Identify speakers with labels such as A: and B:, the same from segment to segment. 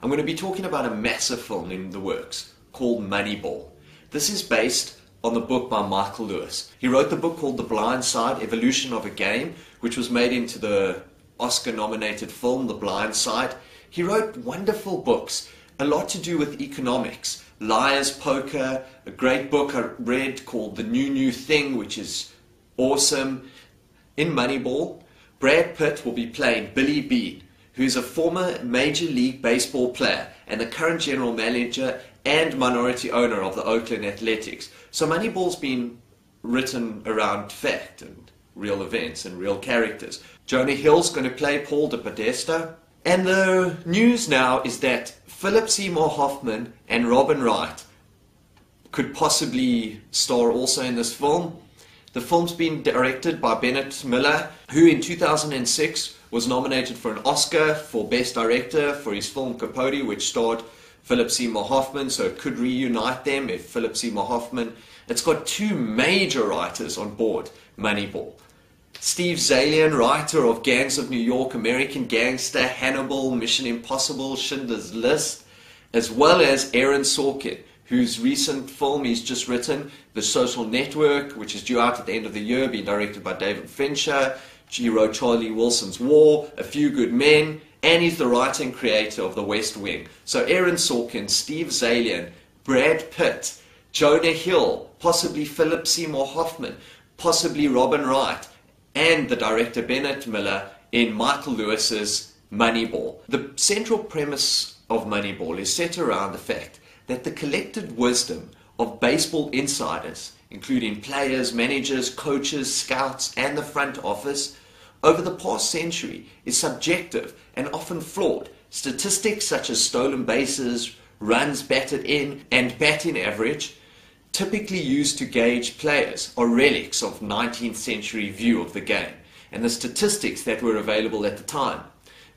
A: I'm going to be talking about a massive film in the works called Moneyball. This is based on the book by Michael Lewis. He wrote the book called The Blind Side, Evolution of a Game, which was made into the Oscar-nominated film, The Blind Side. He wrote wonderful books, a lot to do with economics. Liar's Poker, a great book I read called The New Thing, which is awesome. In Moneyball, Brad Pitt will be playing Billy Beane, who's a former Major League Baseball player and the current general manager and minority owner of the Oakland Athletics. So Moneyball's been written around fact and real events and real characters. Jonah Hill's going to play Paul de Podesta. And the news now is that Seymour Hoffman and Robin Wright could possibly star also in this film. The film's been directed by Bennett, who in 2006 was nominated for an Oscar for Best Director for his film Capote, which starred Seymour Hoffman, so it could reunite them if Seymour Hoffman. It's got two major writers on board Moneyball. Steve Zaillian, writer of Gangs of New York, American Gangster, Hannibal, Mission Impossible, Schindler's List, as well as Aaron Sorkin, whose recent film he's just written, The Social Network, which is due out at the end of the year, being directed by David Fincher. He wrote Charlie Wilson's War, A Few Good Men, and he's the writer and creator of The West Wing. So Aaron Sorkin, Steve Zaillian, Brad Pitt, Jonah Hill, possibly Seymour Hoffman, possibly Robin Wright, and the director Bennett in Michael Lewis's Moneyball. The central premise of Moneyball is set around the fact that the collected wisdom of baseball insiders, including players, managers, coaches, scouts, and the front office, over the past century is subjective and often flawed. Statistics such as stolen bases, runs batted in, and batting average, typically used to gauge players, are relics of 19th century view of the game and the statistics that were available at the time.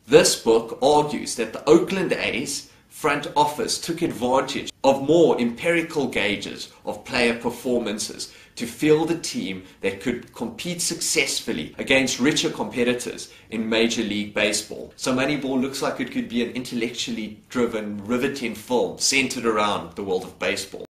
A: This book argues that the Oakland A's front office took advantage of more empirical gauges of player performances to field a team that could compete successfully against richer competitors in Major League Baseball. So Moneyball looks like it could be an intellectually driven, riveting film centered around the world of baseball.